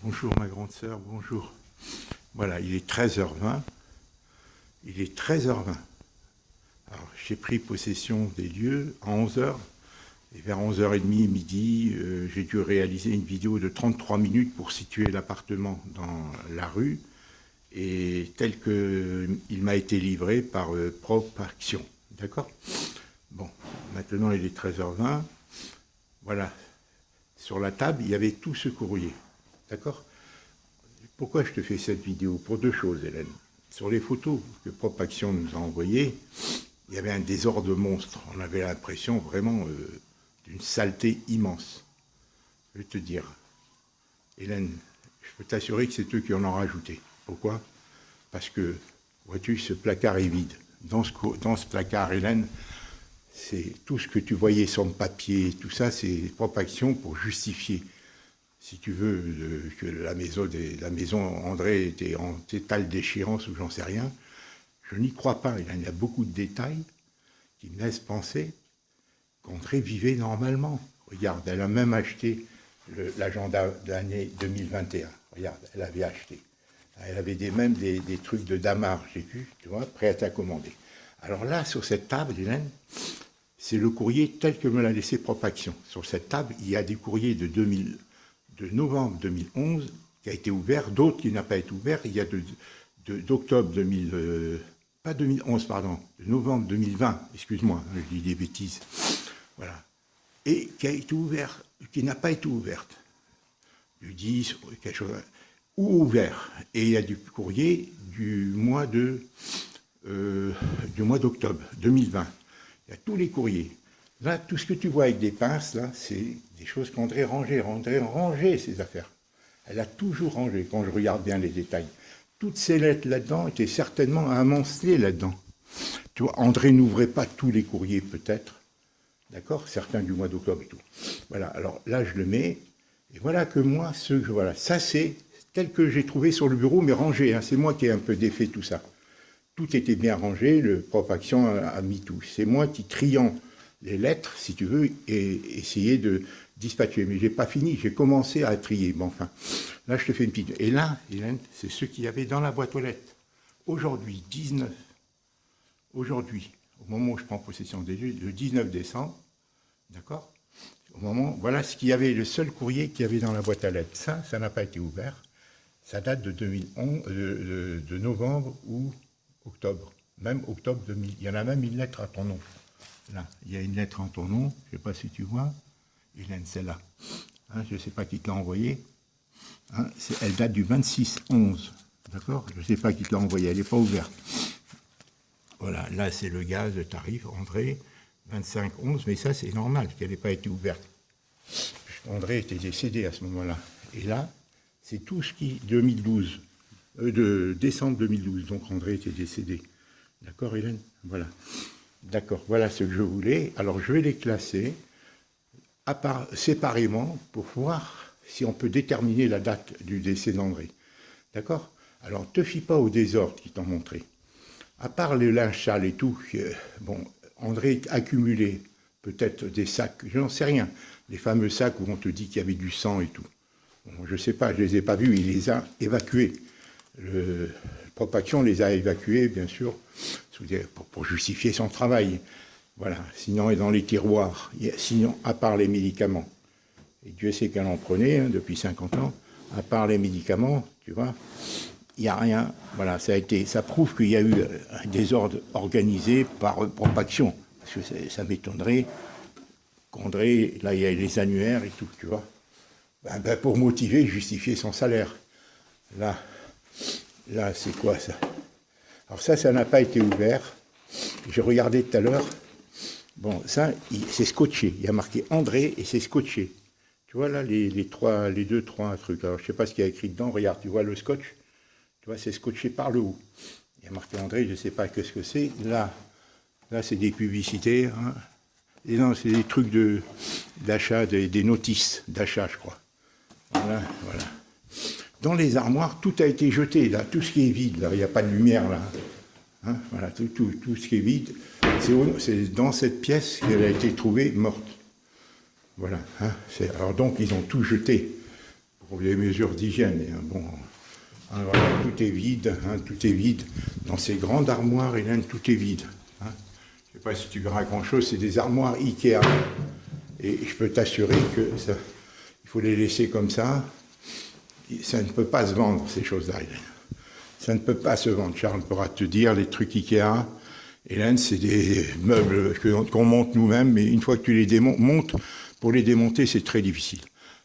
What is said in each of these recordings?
Bonjour ma grande sœur, bonjour. Voilà, il est 13h20. Il est 13h20. Alors, j'ai pris possession des lieux à 11h. Et vers 11h30, midi, j'ai dû réaliser une vidéo de 33 minutes pour situer l'appartement dans la rue, et tel qu'il m'a été livré par Propre Action. D'accord? Bon, maintenant il est 13h20. Voilà. Sur la table, il y avait tout ce courrier. D'accord? Pourquoi je te fais cette vidéo? Pour deux choses, Hélène. Sur les photos que Propre Action nous a envoyées, il y avait un désordre monstre. On avait l'impression vraiment d'une saleté immense. Je vais te dire, Hélène, je peux t'assurer que c'est eux qui en ont rajouté. Pourquoi? Parce que, vois-tu, ce placard est vide. Dans ce placard, Hélène, c'est tout ce que tu voyais sur le papier, tout ça, c'est Propre Action pour justifier, si tu veux, que la maison André était en totale déchéance ou j'en sais rien. Je n'y crois pas. Il y a beaucoup de détails qui me laissent penser qu'André vivait normalement. Regarde, elle a même acheté l'agenda de l'année 2021. Regarde, elle avait acheté. Elle avait même des trucs de Damar, j'ai vu, tu vois, prêts à commander. Alors là, sur cette table, Hélène, c'est le courrier tel que me l'a laissé Propre Action. Sur cette table, il y a des courriers de novembre 2011 qui a été ouvert, d'autres qui n'ont pas été ouverts. Il y a d'octobre 2011, pardon, de novembre 2020, excuse-moi, je dis des bêtises. Voilà. Et qui a été ouvert, qui n'a pas été ouverte. Du 10, quelque chose, ou ouvert. Et il y a du courrier du mois d'octobre 2020. Il y a tous les courriers. Là, tout ce que tu vois avec des pinces, là, c'est des choses qu'André rangeait. André rangeait ses affaires. Elle a toujours rangé, quand je regarde bien les détails. Toutes ces lettres là-dedans étaient certainement amoncelées là-dedans. Tu vois, André n'ouvrait pas tous les courriers, peut-être. D'accord? Certains du mois d'octobre et tout. Voilà, alors là, je le mets. Et voilà que moi, voilà, ça c'est tel que j'ai trouvé sur le bureau, mais rangé. Hein. C'est moi qui ai un peu défait tout ça. Tout était bien rangé, le Propre Action a mis tout. C'est moi qui, triant les lettres, si tu veux, et essayer de dispatcher. Mais j'ai pas fini, j'ai commencé à trier. Bon, enfin, là, je te fais une petite... Et là, Hélène, c'est ce qu'il y avait dans la boîte aux lettres. Aujourd'hui, 19. Aujourd'hui, au moment où je prends possession des lieux, le 19 décembre, d'accord? Au moment, voilà ce qu'il y avait, le seul courrier qu'il y avait dans la boîte à lettres. Ça n'a pas été ouvert. Ça date de 2011, de novembre ou octobre. Même octobre 2000. Il y en a même une lettre à ton nom. Là, il y a une lettre en ton nom. Je ne sais pas si tu vois. Hélène, celle-là. Hein, je ne sais pas qui te l'a envoyée. Hein, elle date du 26-11. D'accord? Je ne sais pas qui te l'a envoyée. Elle n'est pas ouverte. Voilà, là, c'est le gaz, le tarif, André, 25-11. Mais ça, c'est normal qu'elle n'ait pas été ouverte. André était décédé à ce moment-là. Et là, c'est tout ce qui... 2012. De décembre 2012. Donc, André était décédé. D'accord, Hélène? Voilà. D'accord, voilà ce que je voulais. Alors, je vais les classer séparément pour voir si on peut déterminer la date du décès d'André. D'accord? Alors, ne te fie pas au désordre qu'ils t'ont montré. À part le linge sale et tout, bon, André accumulait peut-être des sacs, je n'en sais rien. Les fameux sacs où on te dit qu'il y avait du sang et tout. Bon, je ne sais pas, je ne les ai pas vus, il les a évacués. Le Propre Action les a évacués, bien sûr, pour justifier son travail. Voilà, sinon, dans les tiroirs, sinon, à part les médicaments, et Dieu sait qu'elle en prenait hein, depuis 50 ans, à part les médicaments, tu vois, il n'y a rien. Voilà, ça prouve qu'il y a eu un désordre organisé par Propre Action. Parce que ça m'étonnerait qu'André, là, il y a les annuaires et tout, tu vois. Pour motiver, justifier son salaire. Là, c'est quoi ça? Alors ça n'a pas été ouvert. J'ai regardé tout à l'heure. Bon, ça, c'est scotché. Il y a marqué André et c'est scotché. Tu vois là, les deux, trois trucs. Alors, je ne sais pas ce qu'il y a écrit dedans. Regarde, tu vois le scotch? Tu vois, c'est scotché par le haut. Il y a marqué André, je ne sais pas ce que c'est. Là, c'est des publicités. Hein. Et non, c'est des trucs d'achat, des notices d'achat, je crois. Voilà. Dans les armoires, tout a été jeté, là, tout ce qui est vide, là, il n'y a pas de lumière, là. Hein, voilà, tout ce qui est vide, c'est dans cette pièce qu'elle a été trouvée morte. Voilà. Hein, alors donc, ils ont tout jeté pour les mesures d'hygiène. Bon, hein, voilà, tout est vide, hein, tout est vide. Dans ces grandes armoires, Hélène, tout est vide. Hein. Je ne sais pas si tu verras grand-chose, c'est des armoires Ikea. Et je peux t'assurer que ça, il faut les laisser comme ça. Ça ne peut pas se vendre, ces choses-là, Hélène. Ça ne peut pas se vendre. Charles pourra te dire, les trucs Ikea, Hélène, c'est des meubles qu'on monte nous-mêmes, mais une fois que tu les montes, pour les démonter, c'est très difficile.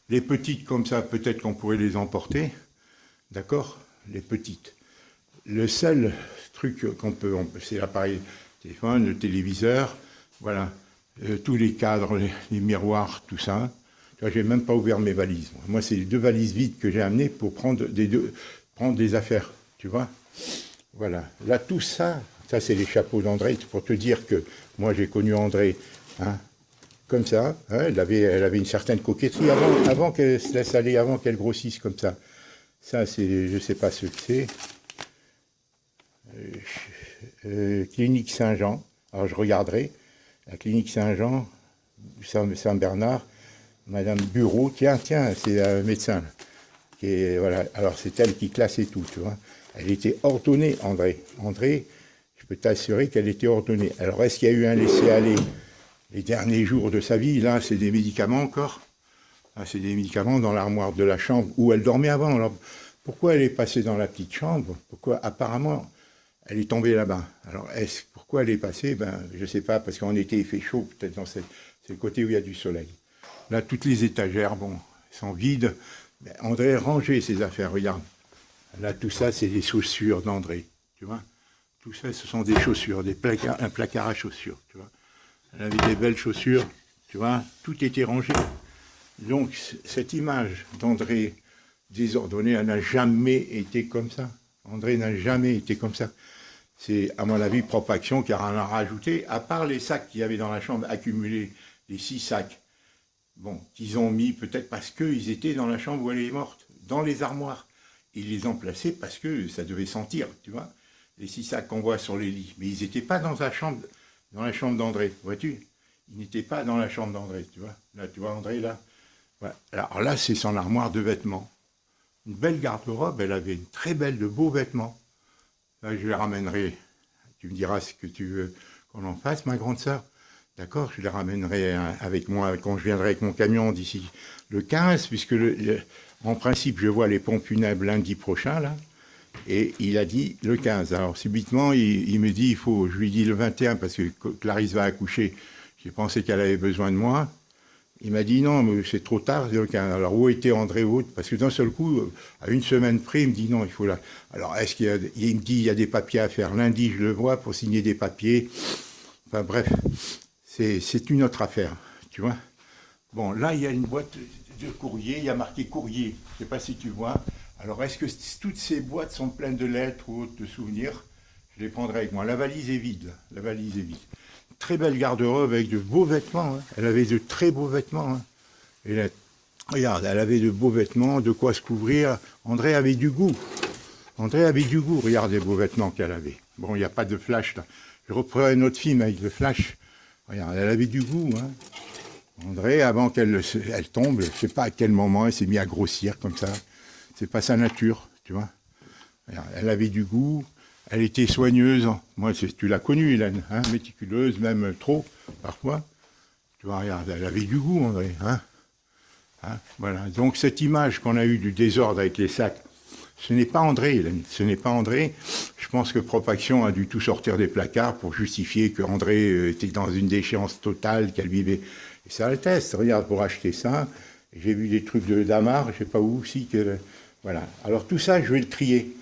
Les petites comme ça, peut-être qu'on pourrait les emporter, d'accord? Les petites. Le seul truc qu'on peut c'est l'appareil téléphone, le téléviseur, voilà, tous les cadres, les miroirs, tout ça. Je n'ai même pas ouvert mes valises. Moi, c'est les 2 valises vides que j'ai amenées pour prendre des affaires, tu vois? Voilà. Là, tout ça, ça c'est les chapeaux d'André, pour te dire que moi, j'ai connu André, hein, comme ça, hein, elle avait une certaine coquetterie avant qu'elle se laisse aller, avant qu'elle grossisse comme ça. Ça, c'est, je ne sais pas ce que c'est. Clinique Saint-Jean. Alors, je regarderai. La clinique Saint-Jean, Saint-Bernard, Madame Bureau. Tiens, c'est un médecin. Là, qui est, voilà. Alors, c'est elle qui classait tout, tu vois. Elle était ordonnée, André. André, je peux t'assurer qu'elle était ordonnée. Alors, est-ce qu'il y a eu un laisser-aller les derniers jours de sa vie? Là, c'est des médicaments encore. Là, c'est des médicaments dans l'armoire de la chambre où elle dormait avant. Alors, pourquoi elle est passée dans la petite chambre? Pourquoi, apparemment, elle est tombée là-bas? Alors, pourquoi elle est passée? Ben, je ne sais pas, parce qu'en été, il fait chaud, peut-être c'est le côté où il y a du soleil. Là, toutes les étagères, bon, sont vides. Mais André rangeait ses affaires, regarde. Là, tout ça, c'est des chaussures d'André, tu vois. Tout ça, ce sont des chaussures, un placard à chaussures, tu vois. Elle avait des belles chaussures, tu vois, tout était rangé. Donc, cette image d'André désordonné, elle n'a jamais été comme ça. André n'a jamais été comme ça. C'est, à mon avis, Propaction qui a rien à rajouter, à part les sacs qu'il y avait dans la chambre accumulés, les 6 sacs, bon, qu'ils ont mis peut-être parce qu'ils étaient dans la chambre où elle est morte, dans les armoires. Ils les ont placés parce que ça devait sentir, tu vois, les 6 sacs qu'on voit sur les lits. Mais ils n'étaient pas dans la chambre d'André, vois-tu? Ils n'étaient pas dans la chambre d'André, tu vois. Là, tu vois André, là. Voilà. Alors là, c'est son armoire de vêtements. Une belle garde-robe, elle avait une très belle, de beaux vêtements. Là, je les ramènerai. Tu me diras ce que tu veux qu'on en fasse, ma grande sœur. D'accord? Je les ramènerai avec moi quand je viendrai avec mon camion d'ici le 15, puisque en principe, je vois les pompes funèbres lundi prochain, là. Et il a dit le 15. Alors, subitement, il me dit, je lui dis le 21, parce que Clarisse va accoucher. J'ai pensé qu'elle avait besoin de moi. Il m'a dit non, mais c'est trop tard, c'est le 15. Alors, où était André Haute? Parce que d'un seul coup, à une semaine près, il me dit non, il faut là. Alors, il me dit, il y a des papiers à faire. Lundi, je le vois pour signer des papiers. Enfin, bref, c'est une autre affaire, tu vois. Bon, là, il y a une boîte de courrier, il y a marqué courrier. Je ne sais pas si tu vois. Alors, est-ce que toutes ces boîtes sont pleines de lettres ou autres de souvenirs? Je les prendrai avec moi. La valise est vide. La valise est vide. Très belle garde-robe avec de beaux vêtements. Hein. Elle avait de très beaux vêtements. Hein. Et là, regarde, elle avait de beaux vêtements, de quoi se couvrir. André avait du goût. André avait du goût. Regarde les beaux vêtements qu'elle avait. Bon, il n'y a pas de flash là. Je reprends un autre film avec le flash. Regarde, elle avait du goût. Hein. André, avant qu'elle tombe, je ne sais pas à quel moment, elle s'est mise à grossir comme ça. C'est pas sa nature, tu vois. Elle avait du goût, elle était soigneuse. Moi, tu l'as connue, Hélène, hein, méticuleuse, même trop, parfois. Tu vois, regarde, elle avait du goût, André. Hein, voilà. Donc, cette image qu'on a eue du désordre avec les sacs, ce n'est pas André, Hélène. Ce n'est pas André. Je pense que Propaction a dû tout sortir des placards pour justifier qu'André était dans une déchéance totale, qu'elle vivait. Et ça atteste. Regarde, pour acheter ça, j'ai vu des trucs de Damar, je ne sais pas où aussi. Voilà. Alors tout ça, je vais le trier.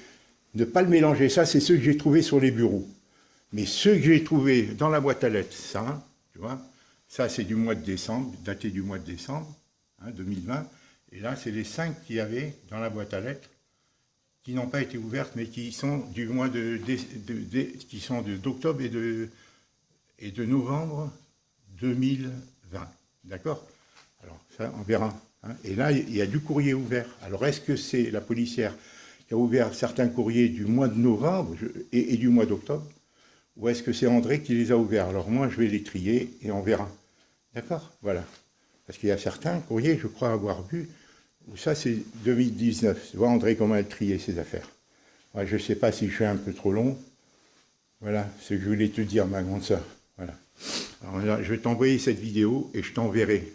Ne pas le mélanger. Ça, c'est ceux que j'ai trouvés sur les bureaux. Mais ceux que j'ai trouvés dans la boîte à lettres, ça, tu vois, ça, c'est du mois de décembre, daté du mois de décembre, 2020. Et là, c'est les 5 qu'il y avait dans la boîte à lettres, qui n'ont pas été ouvertes, mais qui sont du mois qui sont d'octobre et de novembre 2020. D'accord? Alors, ça, on verra. Hein. Et là, il y a du courrier ouvert. Alors, est-ce que c'est la policière qui a ouvert certains courriers du mois de novembre et du mois d'octobre, ou est-ce que c'est André qui les a ouverts? Alors, moi, je vais les trier et on verra. D'accord? Voilà. Parce qu'il y a certains courriers, je crois avoir vu, Ça, c'est 2019. Tu vois, André, comment elle triait ses affaires. Ouais, je ne sais pas si je suis un peu trop long. Voilà, ce que je voulais te dire, ma grande sœur. Voilà. Alors, là, je vais t'envoyer cette vidéo et je t'enverrai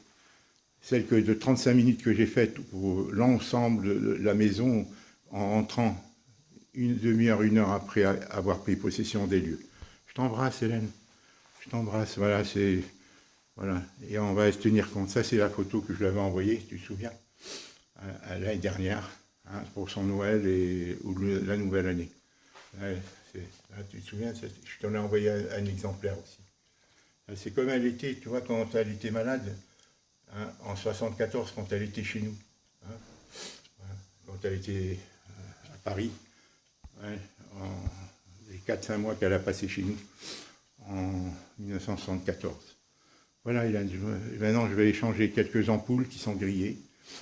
celle de 35 minutes que j'ai faite pour l'ensemble de la maison en rentrant une demi-heure, 1 heure après avoir pris possession des lieux. Je t'embrasse, Hélène. Je t'embrasse. Voilà, c'est... Voilà. Et on va se tenir compte. Ça, c'est la photo que je lui avais envoyée, tu te souviens, à l'année dernière, hein, pour son Noël ou la nouvelle année. Ouais, là, tu te souviens, je t'en ai envoyé un exemplaire aussi. C'est comme elle était, tu vois, quand elle était malade, hein, en 74, quand elle était chez nous. Hein, voilà, quand elle était à Paris, ouais, les 4-5 mois qu'elle a passé chez nous, en 1974. Voilà, maintenant je vais échanger quelques ampoules qui sont grillées.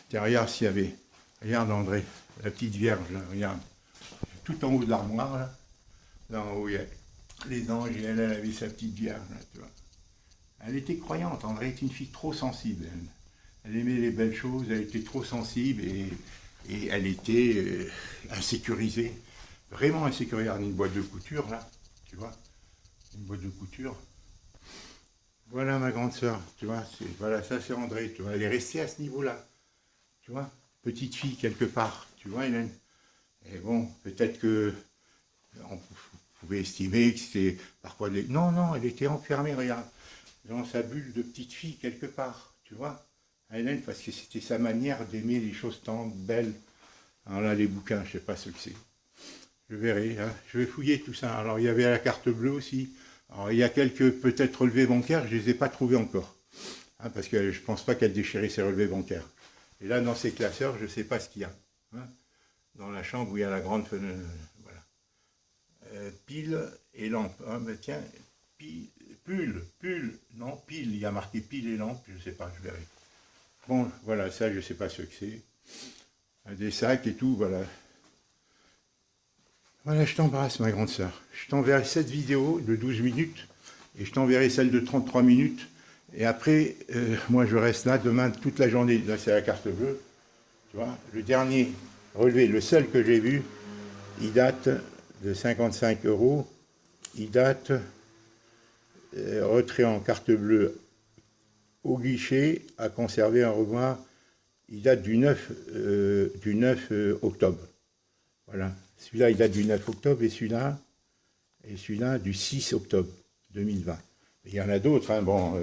Tiens, regarde s'il y avait, regarde André, la petite Vierge, là, regarde, tout en haut de l'armoire, là en haut il y a les anges, et elle avait sa petite Vierge, là, tu vois. Elle était croyante, André est une fille trop sensible. Elle aimait les belles choses, elle était trop sensible et elle était insécurisée, vraiment insécurisée. Regarde, une boîte de couture, là, tu vois, une boîte de couture. Voilà ma grande sœur, tu vois, voilà, ça c'est André, tu vois, elle est restée à ce niveau-là, tu vois, petite fille quelque part, tu vois, Hélène. Et bon, peut-être que on pouvait estimer que c'était parfois des... Non, non, elle était enfermée, regarde, dans sa bulle de petite fille quelque part, tu vois, Hélène, parce que c'était sa manière d'aimer les choses tant belles. Alors là, les bouquins, je sais pas ce que c'est. Je verrai, hein. Je vais fouiller tout ça. Alors il y avait la carte bleue aussi. Alors, il y a quelques peut-être relevés bancaires, je ne les ai pas trouvés encore. Hein, parce que je ne pense pas qu'elle déchirait ses relevés bancaires. Et là, dans ses classeurs, je ne sais pas ce qu'il y a. Hein, dans la chambre où il y a la grande fenêtre. Voilà. Pile et lampe. Hein, mais tiens, pull, non, pile. Il y a marqué pile et lampe, je ne sais pas, je verrai. Bon, voilà, ça, je ne sais pas ce que c'est. Des sacs et tout, voilà. Voilà, je t'embrasse, ma grande sœur. Je t'enverrai cette vidéo de 12 minutes et je t'enverrai celle de 33 minutes. Et après, moi, je reste là demain toute la journée. Là, c'est la carte bleue. Tu vois, le dernier relevé, le seul que j'ai vu, il date de 55 €. Il date retrait en carte bleue au guichet à conserver, à revoir. Il date du 9 octobre. Voilà. Celui-là, il date du 9 octobre et celui-là du 6 octobre 2020. Il y en a d'autres, hein, bon,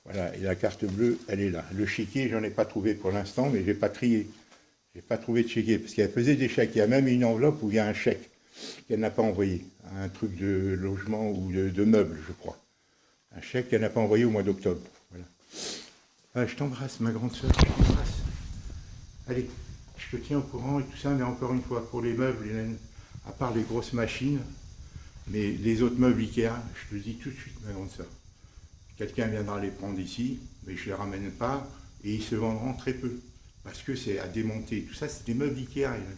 voilà, et la carte bleue, elle est là. Le chéquier, j'en ai pas trouvé pour l'instant, mais j'ai pas trié. J'ai pas trouvé de chéquier, parce qu'elle faisait des chèques. Il y a même une enveloppe où il y a un chèque qu'elle n'a pas envoyé. Un truc de logement ou de meubles, je crois. Un chèque qu'elle n'a pas envoyé au mois d'octobre. Voilà. Ah, je t'embrasse, ma grande sœur, je t'embrasse. Allez. Je te tiens au courant et tout ça, mais encore une fois, pour les meubles, Hélène, à part les grosses machines, mais les autres meubles Ikea, je te dis tout de suite, ma grande sœur, quelqu'un viendra les prendre ici, mais je ne les ramène pas, et ils se vendront très peu, parce que c'est à démonter. Tout ça, c'est des meubles Ikea, Hélène.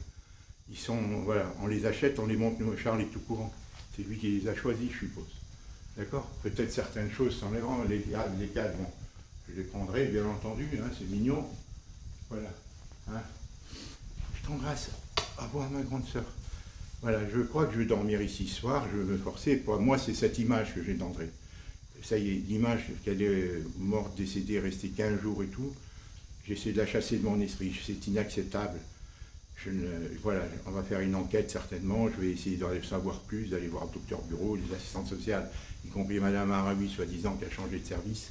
Ils sont, voilà, on les achète, on les monte, nous, Charles est tout courant. C'est lui qui les a choisis, je suppose. D'accord? Peut-être certaines choses s'enlèveront, les cadres, bon, je les prendrai, bien entendu, hein, c'est mignon. Voilà. Hein. Je t'embrasse. Au revoir, ma grande sœur. Voilà, je crois que je vais dormir ici ce soir, je vais me forcer. Pour moi, c'est cette image que j'ai d'André. Ça y est, l'image qu'elle est morte, décédée, restée 15 jours et tout, j'essaie de la chasser de mon esprit. C'est inacceptable. Voilà, on va faire une enquête certainement. Je vais essayer d'en savoir plus, d'aller voir le docteur Bureau, les assistantes sociales, y compris Madame Arabi, soi-disant, qui a changé de service.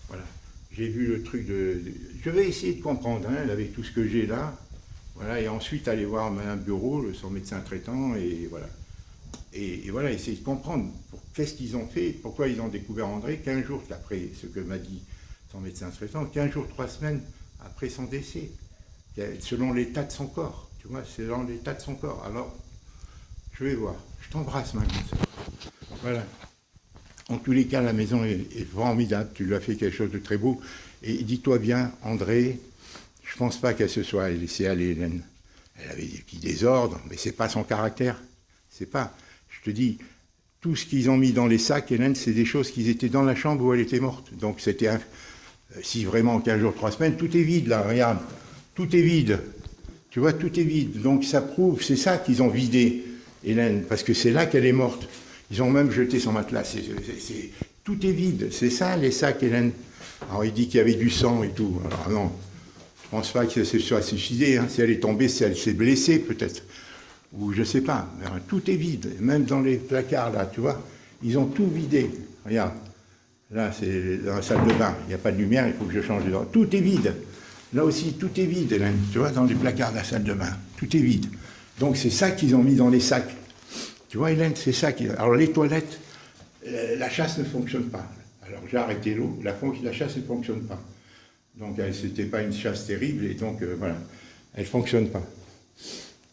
Voilà. J'ai vu le truc Je vais essayer de comprendre, hein, avec tout ce que j'ai là. Voilà, et ensuite aller voir Madame Bureau, son médecin traitant, et voilà. Et voilà, essayer de comprendre qu'est-ce qu'ils ont fait, pourquoi ils ont découvert André 15 jours après ce que m'a dit son médecin traitant, 15 jours, 3 semaines après son décès, selon l'état de son corps, tu vois, selon l'état de son corps. Alors, je vais voir. Je t'embrasse, ma grande sœur. Voilà. En tous les cas, la maison est formidable, tu lui as fait quelque chose de très beau. Et dis-toi bien, André, je ne pense pas qu'elle se soit laissée aller, Hélène. Elle avait des petits désordres, mais ce n'est pas son caractère. C'est pas. Je te dis, tout ce qu'ils ont mis dans les sacs, Hélène, c'est des choses qui étaient dans la chambre où elle était morte. Donc c'était si vraiment 15 jours, 3 semaines, tout est vide là, regarde. Tout est vide. Tu vois, tout est vide. Donc ça prouve, c'est ça qu'ils ont vidé, Hélène, parce que c'est là qu'elle est morte. Ils ont même jeté son matelas. Tout est vide. C'est ça, les sacs, Hélène. Alors il dit qu'il y avait du sang et tout. Alors non, je pense pas qu'elle se soit suicidée. Hein. Si elle est tombée, si elle s'est blessée, peut-être. Ou je sais pas. Mais tout est vide. Même dans les placards, là, tu vois. Ils ont tout vidé. Regarde. Là, c'est dans la salle de bain. Il n'y a pas de lumière, il faut que je change de droit. Tout est vide. Là aussi, tout est vide, Hélène. Tu vois, dans les placards de la salle de bain. Tout est vide. Donc, c'est ça qu'ils ont mis dans les sacs. Tu vois, Hélène, c'est ça qui... Alors, les toilettes, la chasse ne fonctionne pas. Alors, j'ai arrêté l'eau. La chasse ne fonctionne pas. Donc, c'était pas une chasse terrible. Et donc, voilà. Elle ne fonctionne pas.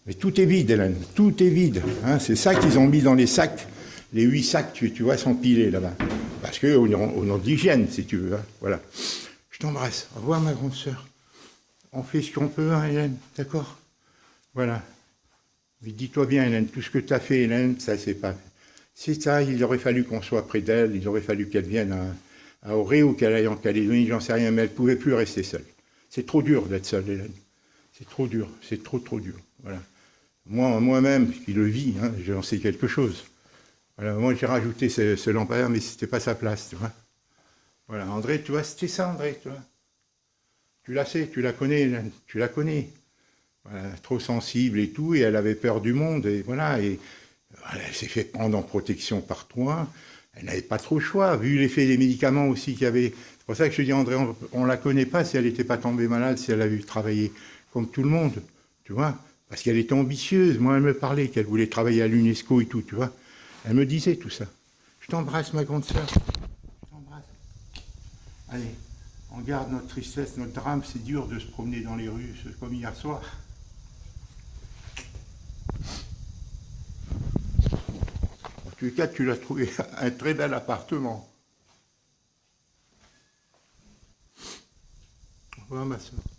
Mais tout est vide, Hélène. Tout est vide. Hein, c'est ça qu'ils ont mis dans les sacs. Les 8 sacs, tu vois, sont pilés là-bas. Parce qu'au nom d'hygiène, si tu veux. Hein. Voilà. Je t'embrasse. Au revoir, ma grande sœur. On fait ce qu'on peut, hein, Hélène. D'accord? Voilà. Mais dis-toi bien, Hélène, tout ce que tu as fait, Hélène, ça, c'est pas... C'est ça, il aurait fallu qu'on soit près d'elle, il aurait fallu qu'elle vienne à Auray ou qu'elle aille en Calédonie, j'en sais rien, mais elle ne pouvait plus rester seule. C'est trop dur d'être seule, Hélène. C'est trop dur, c'est trop dur. Voilà. Moi-même, qui le vis, hein, j'en sais quelque chose. Voilà, moi, j'ai rajouté ce lampadaire, mais c'était pas sa place, tu vois. Voilà, André, tu vois, c'était ça, André, tu vois. Tu la sais, tu la connais, Hélène, tu la connais. Voilà, trop sensible et tout, et elle avait peur du monde, et voilà, et voilà, elle s'est fait prendre en protection par toi. Elle n'avait pas trop le choix, vu l'effet des médicaments aussi qu'il y avait. C'est pour ça que je te dis, André, on ne la connaît pas si elle n'était pas tombée malade, si elle avait travaillé comme tout le monde, tu vois. Parce qu'elle était ambitieuse. Moi, elle me parlait qu'elle voulait travailler à l'UNESCO et tout, tu vois. Elle me disait tout ça. Je t'embrasse, ma grande sœur. Je t'embrasse. Allez, on garde notre tristesse, notre drame. C'est dur de se promener dans les rues, comme hier soir. En tout cas, tu l'as trouvé un très bel appartement. Au revoir, ma sœur.